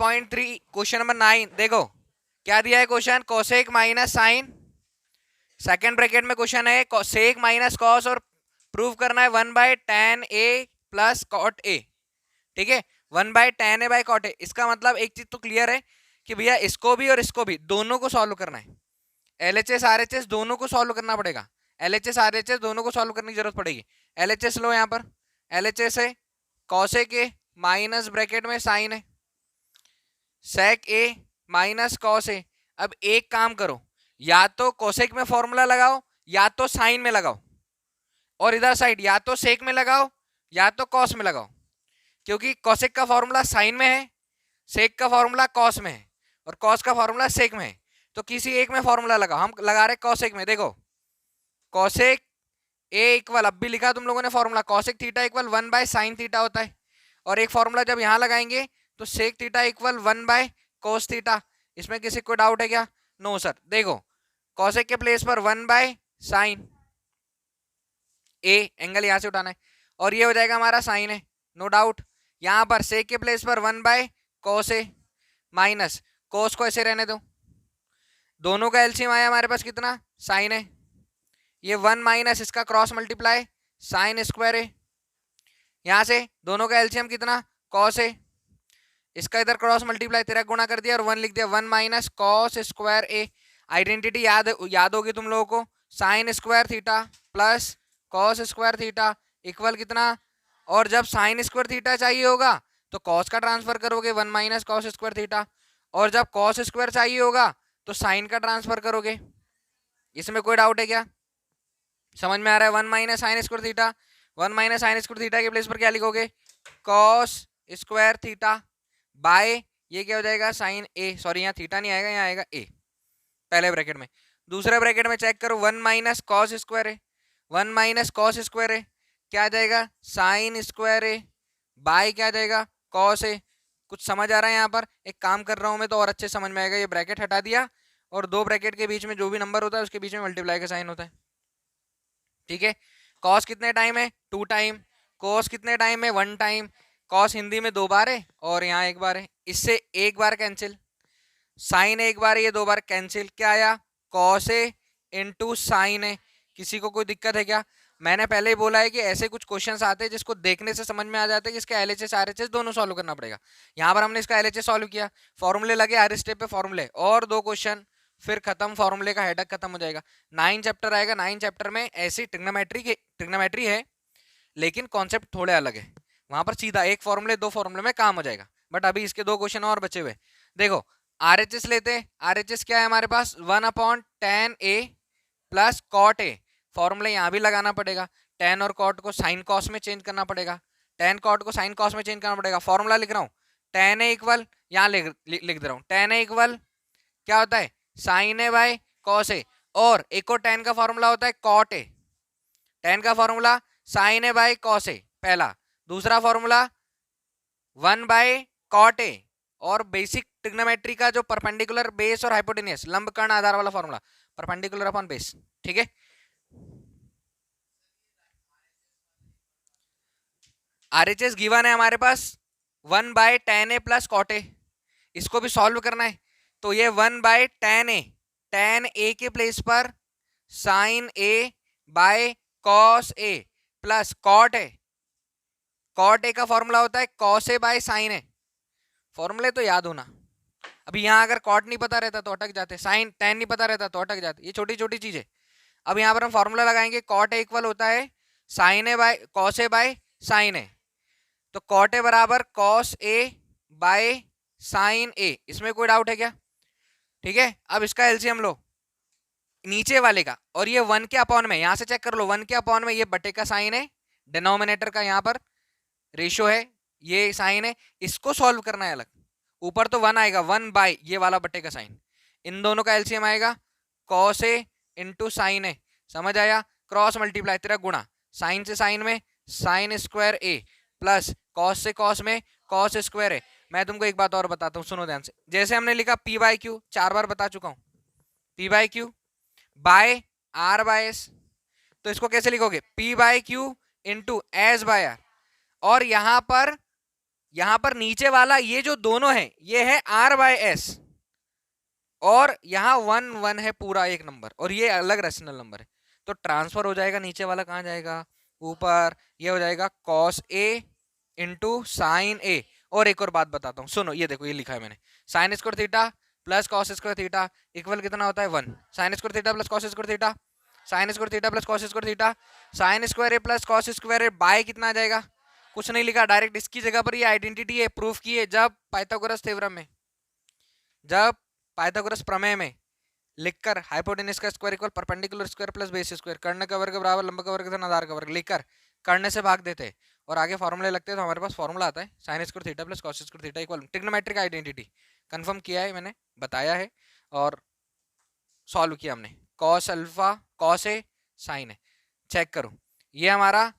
8.3 question number 9 देखो क्या दिया है question, cosec minus sine, second bracket में क्वेश्चन है सेक माइनस कॉस और प्रूव करना है 1/tan a प्लस कॉट ए। ठीक है, 1/tan a by cot A. इसका मतलब एक चीज तो क्लियर है कि भैया इसको भी और इसको भी दोनों को सॉल्व करना है। एलएचएस आरएचएस दोनों को सॉल्व करना पड़ेगा, एलएचएस आरएचएस दोनों को सॉल्व करने की जरूरत पड़ेगी। एलएचएस लो, यहाँ पर एलएचएस है कॉसेक ए माइनस ब्रैकेट में साइन है सेक ए माइनस कॉस ए। अब एक काम करो, या तो कोसेक में फॉर्मूला लगाओ या तो साइन में लगाओ, और इधर साइड या तो सेक में लगाओ या तो कॉस में लगाओ, क्योंकि कोसेक का फॉर्मूला साइन में है, सेक का फॉर्मूला कॉस में है और कॉस का फॉर्मूला सेक में है। तो किसी एक में फॉर्मूला लगाओ, हम लगा रहे कॉसेक में। देखो कॉसेक ए इक्वल, अब भी लिखा तुम लोगों ने formula, cosec theta equal 1/sin theta होता है, और एक फॉर्मूला जब यहां लगाएंगे तो सेक थीटा इक्वल 1/cos थीटा। इसमें किसी को डाउट है क्या? No sir. देखो कॉसेक के प्लेस पर 1/sin ए, एंगल यहां से उठाना है, और ये हो जाएगा हमारा साइन है, नो डाउट। यहां पर सेक के प्लेस पर 1/cos ए माइनस cos को ऐसे रहने दो, दोनों का एलसीएम आया हमारे पास कितना, साइन है, ये 1 माइनस इसका क्रॉस मल्टीप्लाई साइन स्क्वायर है, यहां से दोनों का एलसीएम कितना, कॉस है, इसका इधर क्रॉस मल्टीप्लाई तेरा गुणा कर दिया और 1 लिख दिया, 1 माइनस कॉस स्क्वायर ए। आइडेंटिटी याद होगी तुम लोगों को, sign square theta plus cos square theta equal कितना, और जब साइन स्क्वायर थीटा चाहिए होगा तो कॉस का ट्रांसफर करोगे 1 माइनस कॉस स्क्वायर थीटा, और जब कॉस स्क्वायर चाहिए होगा तो साइन का ट्रांसफर करोगे। इसमें कोई डाउट है क्या? समझ में आ रहा है? 1 minus sign square theta, 1 minus sign square theta के प्लेस पर क्या लिखोगे, कॉस स्क्वायर थीटा बाय ये क्या हो जाएगा, साइन ए, सॉरी यहाँ थीटा नहीं आएगा, यहाँ आएगा ए पहले ब्रैकेट में। दूसरे ब्रैकेट में चेक करो 1 माइनस कॉस स्क्वायर है, 1 माइनस कॉस स्क्वायर है क्या आ जाएगा, साइन स्क्वायर है बाय क्या आ जाएगा, कॉस है। कुछ समझ आ रहा है? यहाँ पर एक काम कर रहा हूँ मैं तो और अच्छे समझ में आएगा। ये ब्रैकेट हटा दिया और दो ब्रैकेट के बीच में जो भी नंबर होता है उसके बीच में मल्टीप्लाई का साइन होता है। ठीक है, कॉस कितने टाइम है, 2 टाइम, कॉस कितने टाइम है, 1 टाइम, कॉस हिंदी में 2 बार है और यहाँ 1 बार है, इससे 1 बार कैंसिल, साइन 1 बार, ये 2 बार कैंसिल, क्या आया, कॉस ए इंटू साइन है। किसी को कोई दिक्कत है क्या? मैंने पहले ही बोला है कि ऐसे कुछ क्वेश्चंस आते हैं जिसको देखने से समझ में आ जाता है कि इसका एलएचएस आरएचएस दोनों सॉल्व करना पड़ेगा। यहाँ पर हमने इसका एलएचएस सॉल्व किया, फॉर्मूले लगे हर स्टेप पे फॉर्मूले, और 2 क्वेश्चन, फिर खत्म, फॉर्मूले का हेडक खत्म हो जाएगा। 9 चैप्टर आएगा, 9 चैप्टर में ऐसी ट्रिग्नोमेट्री है लेकिन कॉन्सेप्ट थोड़े अलग है, वहां पर सीधा 1 फॉर्मूले 2 फॉर्मूले में काम हो जाएगा। बट अभी इसके 2 क्वेश्चन और बचे हुए। देखो आरएचएस लेते, आरएचएस क्या है हमारे पास, 1/tan a plus cot a. Formula यहाँ भी लगाना पड़ेगा, tan और कॉट को साइन कॉस में चेंज करना पड़ेगा, tan कॉट को साइन कॉस में चेंज करना पड़ेगा। फॉर्मूला लिख रहा हूँ, tan a इक्वल, यहाँ लिख दे रहा हूँ, tan a इक्वल क्या होता है, sine A by cos A, और एक और tan का फॉर्मूला होता है कॉट ए, tan का formula sine A by cos A पहला, दूसरा फॉर्मूला 1/cot ए, और बेसिक ट्रिग्नोमेट्री का जो परपेंडिकुलर बेस और हाइपोटेनियस लंब कर्ण आधार वाला फॉर्मूला, परपेंडिकुलर अपॉन बेस। ठीक है, आरएचएस गिवन है हमारे पास 1/tan a plus cot a, इसको भी सॉल्व करना है। तो ये 1/tan a, tan a के प्लेस पर sine A by cos a plus cot a, cot a का फॉर्मूला होता है cos A by sine a, फॉर्मूले तो याद होना। अभी यहाँ अगर कॉट नहीं पता रहता तो अटक जाते, साइन tan नहीं पता रहता तो अटक जाते, ये छोटी छोटी चीजें। अब यहाँ पर हम फॉर्मूला लगाएंगे, कॉट ए इक्वल होता है sine A by cos A by sine A, तो कॉट ए बराबर cos A by sine A, इसमें कोई डाउट है क्या? ठीक है, अब इसका एलसीएम लो नीचे वाले का, और ये 1 के अपॉन में, यहां से चेक कर लो 1 के अपॉन में, ये बटे का साइन है, डिनोमिनेटर का यहाँ पर रेशियो है, ये साइन है, इसको सॉल्व करना है अलग। ऊपर तो 1 आएगा, 1 बाय ये वाला बटे का साइन, इन दोनों का एलसीएम आएगा कॉस ए इंटू साइन ए, समझ आया? क्रॉस मल्टीप्लाई तेरा गुणा, साइन से साइन में sign square A plus cos से कॉस में कॉस स्क्वायर ए। मैं तुमको एक बात और बताता हूँ, सुनो ध्यान से। जैसे हमने लिखा पी बाई क्यू, 4 बार बता चुका हूँ, p by q by r by s, तो इसको कैसे लिखोगे, p by q into s by r, और यहां पर यहां पर नीचे वाला ये जो दोनों है ये है r/s, और यहाँ 1 1 है पूरा एक नंबर, और ये अलग रेशनल नंबर है, तो ट्रांसफर हो जाएगा, नीचे वाला कहाँ जाएगा, ऊपर, ये हो जाएगा cos a इंटू साइन ए। और एक और बात बताता हूँ, सुनो, ये देखो, ये लिखा है मैंने, sine square theta plus cos square theta equal कितना होता है 1, sine square theta plus cos square theta, sine square theta plus cos square theta, sine square A plus cos square A by कितना आ जाएगा, कुछ नहीं लिखा, डायरेक्ट इसकी जगह पर ये आइडेंटिटी है, प्रूफ की है जब पाइथागोरस थ्योरम में, जब पाइथागोरस प्रमेय में लिखकर हाइपोटेनस का square equal perpendicular square plus base square, कर्ण का वर्ग बराबर लंब का वर्ग धन आधार का वर्ग, लिखकर कर्ण से भाग देते और आगे फॉर्मूले लगते हैं, तो हमारे पास फॉर्मूला आता है sine square theta plus cos square theta equal trigonometric identity, confirm किया है मैंने, बताया है और सॉल्व किया हमने, cos alpha cos A sign है, चेक करो, ये हमारा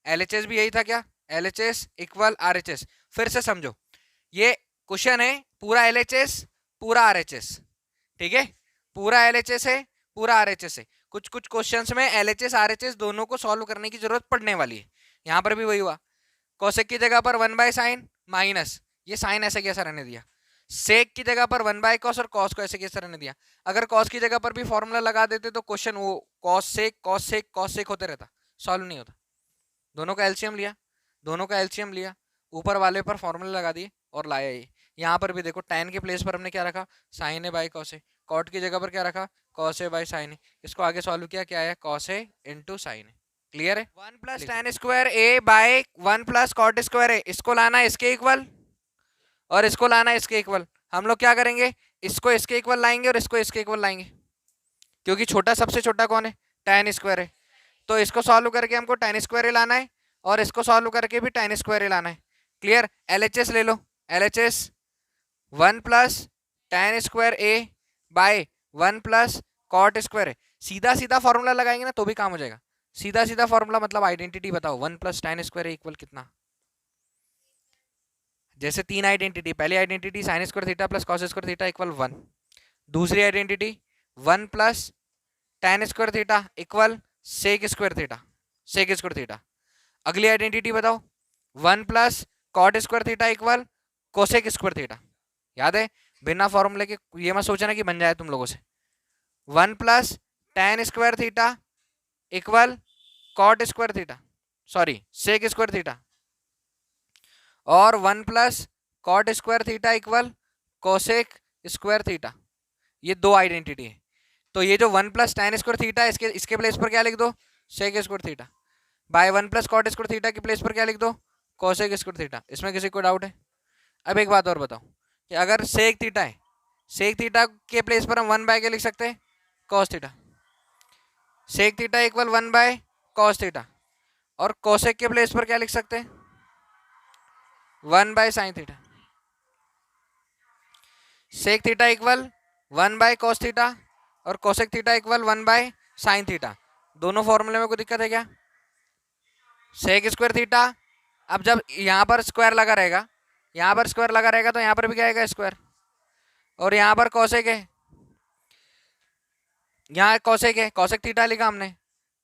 LHS भी यही था क्या, LHS इक्वल RHS, फिर से समझो, ये क्वेश्चन है पूरा LHS पूरा RHS, ठीक है, पूरा LHS है पूरा RHS है, कुछ कुछ क्वेश्चंस में LHS RHS दोनों को सॉल्व करने की जरूरत पड़ने वाली है, यहाँ पर भी वही हुआ, कोसेक की जगह पर 1/sin माइनस, ये साइन ऐसे कैसा रहने दिया, सेक की जगह पर 1/cos और कॉस को ऐसे कैसे रहने दिया, अगर कॉस की जगह पर भी फॉर्मूला लगा देते तो क्वेश्चन वो कॉस सेक होते रहता, सॉल्व नहीं होता, दोनों का एलसीएम लिया, दोनों का एलसीएम लिया, ऊपर वाले पर फॉर्मूला लगा दिए और लाया ये, यहाँ पर भी देखो tan के प्लेस पर हमने क्या रखा, sine A by cos A, cot की जगह पर क्या रखा, cos A by sine A, इसको आगे सॉल्व किया, क्या आया, cos A into sine A, clear है, 1 plus tan square A by 1 plus cot square A, इसको लाना है इसके इक्वल और इसको लाना है इसके इक्वल, हम लोग क्या करेंगे, इसको इसके इक्वल लाएंगे और इसको इसके इक्वल लाएंगे, क्योंकि छोटा सबसे छोटा कौन है, tan स्क्वायर है, तो इसको सॉल्व करके हमको tan स्क्वायर ए लाना है और इसको सॉल्व करके भी tan स्क्वायर ए लाना है, क्लियर, LHS ले लो, LHS 1 plus tan square A by 1 plus cot square ए, सीधा सीधा फॉर्मूला लगाएंगे ना तो भी काम हो जाएगा, सीधा सीधा फॉर्मूला मतलब आइडेंटिटी बताओ, 1 plus tan square a equal कितना, जैसे तीन आइडेंटिटी, पहली identity sine square theta plus cos square theta equal 1, दूसरी identity 1 plus tan square theta equal sec square theta, sec square theta, अगली आइडेंटिटी बताओ 1 plus cot square theta equal cosec square theta, याद है, बिना फॉर्मूले के ये मत सोचना कि बन जाए तुम लोगों से, 1 plus tan square theta equal cot square theta, sorry sec square theta, और 1 plus cot square theta equal cosec square theta, ये दो आइडेंटिटी है, तो ये जो 1 प्लस tan स्क्वायर थीटा इसके इसके प्लेस पर क्या लिख दो, sec square theta, by 1 plus cot square theta के प्लेस पर क्या लिख दो, कोसेक स्क्वायर थीटा, इसमें किसी को डाउट है, अब एक बात और बताओ कि अगर सेक थीटा है, सेक थीटा के प्लेस पर हम 1 बाय के लिख सकते हैं, cos theta, sec theta equal 1 by cos theta, और कोसेक के प्लेस पर क्या लिख सकते हैं, 1 by sine theta, sec theta equal 1 by cos theta और cosec theta equal 1 by sine theta, दोनों फॉर्मूले में कोई दिक्कत है क्या, सेक स्क्वायर थीटा, अब जब यहाँ पर स्क्वायर लगा रहेगा, यहाँ पर स्क्वायर लगा रहेगा तो यहाँ पर भी क्या आएगा स्क्वायर, और यहाँ पर कोसेक है, यहाँ कोसेक है, कोसेक थीटा लिखा हमने,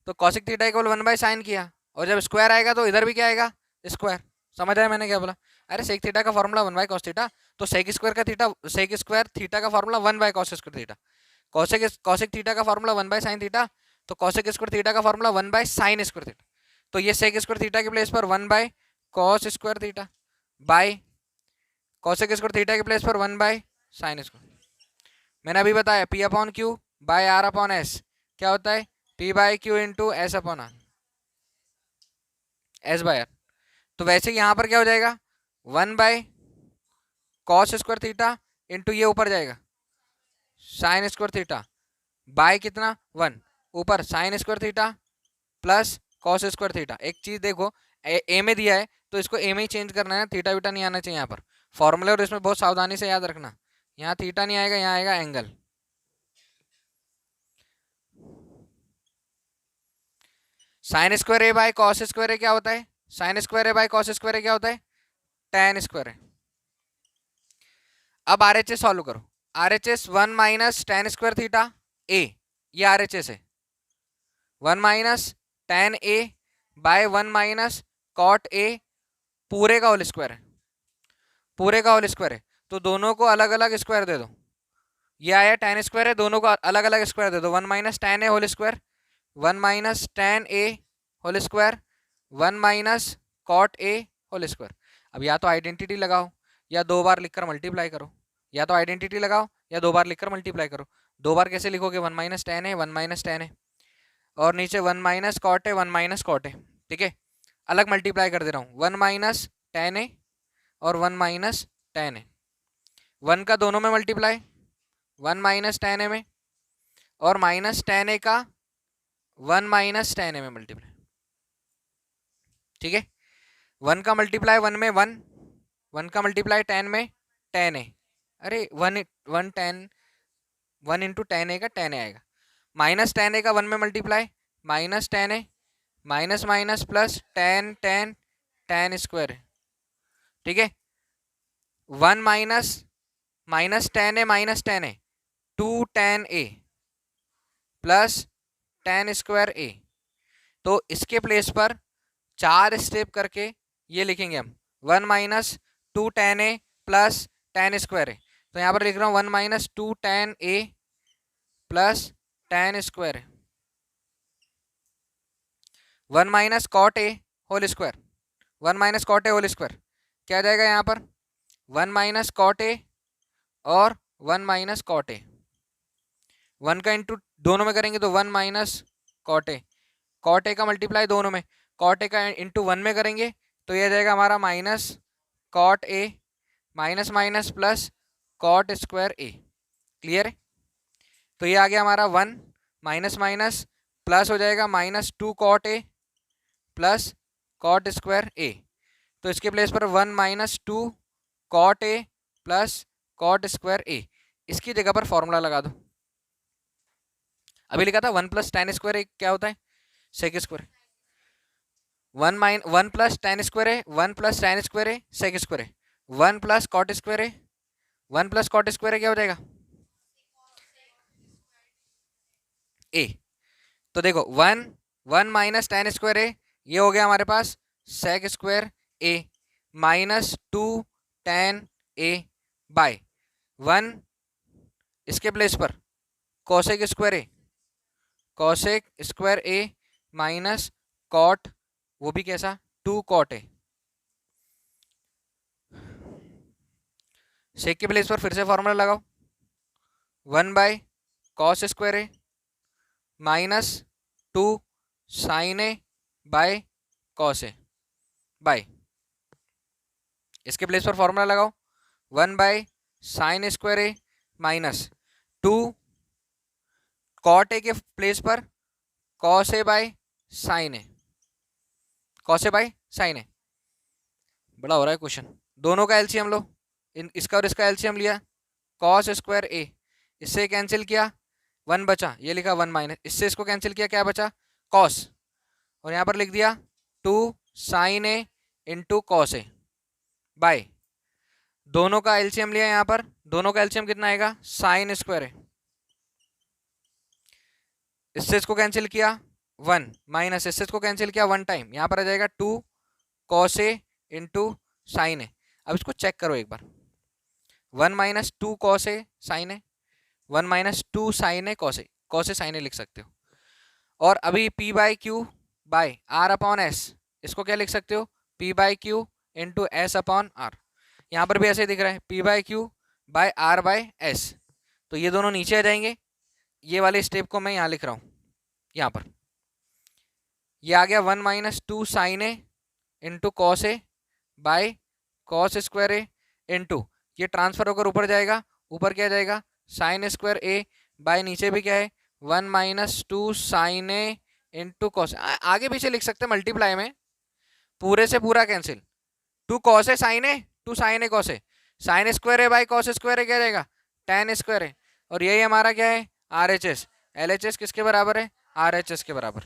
तो cosec theta equal 1 by sign किया, और जब स्क्वायर आएगा तो इधर भी क्या आएगा स्क्वायर, समझ आया मैंने क्या बोला, अरे सेक थीटा का फॉर्मूला 1 बाय कॉस थीटा, तो सेक स्क्वायर थीटा का formula 1 by cos square theta, cosec theta का फॉर्मूला 1 बाय साइन थीटा, तो कोसेक स्क्वायर थीटा का formula 1 by sine square theta, तो ये सेक स्क्वायर थीटा के प्लेस पर 1 by cos square theta bye cosec square theta के place पर 1 by sine square, मैंने अभी बताया P upon q by R upon S क्या होता है, P by q into S upon R, S by R, तो वैसे यहाँ पर क्या हो जाएगा 1 by cos square theta into ये ऊपर जाएगा साइन स्क्वायर थीटा बाय कितना 1, ऊपर sign square theta plus cos square theta, एक चीज देखो ए में दिया है तो इसको ए में ही चेंज करना है, थीटा वीटा नहीं आना चाहिए यहाँ पर फॉर्मूले, और इसमें बहुत सावधानी से याद रखना, यहाँ थीटा नहीं आएगा, यहाँ आएगा angle, sine square A by cos square A क्या होता है, sine square A by cos square A क्या होता है, tan स्क्वायर है, अब RHS सॉल्व करो, RHS 1 minus tan square theta A, ये RHS है, 1 minus tan A by 1 minus cot A पूरे का होल स्क्वायर है, पूरे का होल स्क्वायर है, तो दोनों को अलग अलग स्क्वायर दे दो। ये आया tan स्क्वायर है, दोनों को अलग अलग स्क्वायर दे दो। 1 minus tan a whole square, 1 minus tan a whole square, 1 minus cot a whole square. अब या तो आइडेंटिटी लगाओ या दो बार लिखकर मल्टीप्लाई करो, या तो आइडेंटिटी लगाओ या दो बार लिखकर मल्टीप्लाई करो। दो बार कैसे लिखोगे, 1 माइनस tan है, 1 माइनस tan है, और नीचे 1 माइनस कॉट है, 1 माइनस कॉट है। ठीक है, अलग मल्टीप्लाई कर दे रहा हूँ, 1 माइनस tan ए और 1 माइनस tan है। 1 का दोनों में मल्टीप्लाई, 1 माइनस tan ए में, और माइनस tan ए का 1 माइनस tan ए में मल्टीप्लाई। ठीक है, 1 का मल्टीप्लाई 1 में 1, 1 का मल्टीप्लाई tan में tan ए, अरे 1 tan 1 इंटू tan ए का tan ए आएगा, माइनस tan ए का 1 में multiply, minus tan A, minus minus plus tan tan tan square है। ठीक है, 1 minus minus tan A minus tan A, 2 tan A plus tan square ए। तो इसके प्लेस पर 4 स्टेप करके ये लिखेंगे हम, 1 माइनस 2 tan ए प्लस tan स्क्वायर ए। तो यहाँ पर लिख रहा हूँ 1 माइनस 2 tan ए प्लस tan स्क्वायर है, 1 minus cot a whole square, 1 minus cot a whole square क्या आ जाएगा यहाँ पर, 1 माइनस कॉट ए और 1 माइनस कॉट ए। 1 का इंटू दोनों में करेंगे तो 1 minus cot a, cot a का मल्टीप्लाई दोनों में, कॉट ए का इंटू 1 में करेंगे तो ये आ जाएगा हमारा minus cot a, minus minus plus cot square a. Clear है, तो ये आ गया हमारा 1 माइनस माइनस प्लस हो जाएगा minus 2 cot A plus cot square ए। तो इसके प्लेस पर 1 minus 2 cot A plus cot square A, इसकी जगह पर फॉर्मूला लगा दो। अभी लिखा था 1 प्लस tan स्क्वायर ए क्या होता है, sec square. 1 plus tan square है, 1 प्लस tan स्क्वायर है सेक स्क्वायर है, 1 प्लस कॉट स्क्वायर है, 1 प्लस कॉट स्क्वायर है क्या हो जाएगा ए। तो देखो 1 माइनस tan स्क्वायर है, ये हो गया हमारे पास sec square A, minus 2 tan A by 1, इसके प्लेस पर cosec square A, cosec square A minus cot, वो भी कैसा 2 कॉट ए। सेक के प्लेस पर फिर से फॉर्मूला लगाओ, 1 by cos square A minus 2 sine A by cos A by, इसके प्लेस पर फॉर्मूला लगाओ, 1 by sine square A minus 2 cot A के प्लेस पर cos A by sine A, cos A by sine A. बड़ा हो रहा है question, दोनों का एलसीएम लो, इसका और इसका एलसीएम लिया, कॉस स्क्वायर ए, इससे कैंसिल किया 1 बचा, ये लिखा 1 माइनस, इससे इसको कैंसिल किया क्या बचा कॉस, और यहाँ पर लिख दिया 2 sine a into cos A bye, दोनों का एलसीएम लिया यहाँ पर, दोनों का एलसीएम कितना आएगा साइन स्क्वायर है, इससे इसको कैंसिल किया 1 माइनस, इससे इसको कैंसिल किया 1 टाइम, यहाँ पर आ जाएगा 2 cos A into sine a. अब इसको चेक करो एक बार, 1 minus 2 cos A sine a, 1 minus 2 sine A cos A sine a लिख सकते हो। और अभी p by q by r upon s, इसको क्या लिख सकते हो p by q into s upon r, यहाँ पर भी ऐसे दिख रहा है p by q by r by s, तो ये दोनों नीचे आ जाएंगे, ये वाले स्टेप को मैं यहाँ लिख रहा हूँ, यहाँ पर ये आ गया 1 minus 2 sine a into cos A by cos square a into, ये ट्रांसफर होकर ऊपर जाएगा, ऊपर क्या जाएगा साइन स्क्वायर ए बाय नीचे भी क्या है 1 minus 2 sine a into cos, आगे पीछे लिख सकते हैं मल्टीप्लाई में, पूरे से पूरा cancel, 2 cos A sine A, 2 sine A cos A, sine square A by cos square A क्या जाएगा tan स्क्वायर ए, और यही हमारा क्या है RHS, LHS किसके बराबर है RHS के बराबर।